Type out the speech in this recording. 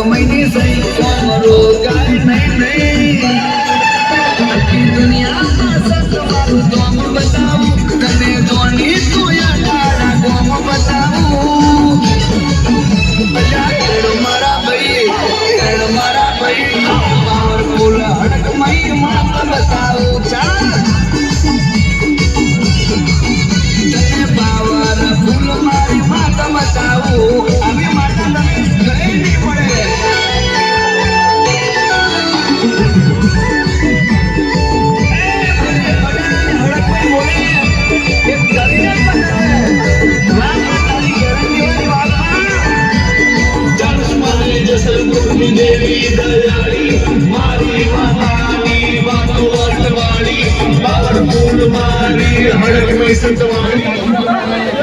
મહિને સહી કોમરો ગાય નહીં આખી દુનિયામાં સતવારું દોમ બતાવું તને જોની તું યાર ગોમ બતાવું મારા ભાઈ પાવરફુલ હડક મહી માત બતાવું ચાલ તને પાવરફુલ મારી માત બતાવું અમે માતા તમે ગઈ નહીં પડે દેવી દયાળી મારી માતાની વાતો વાતવાળી પાવરફુલ મારી હડક મેં સંતવાળી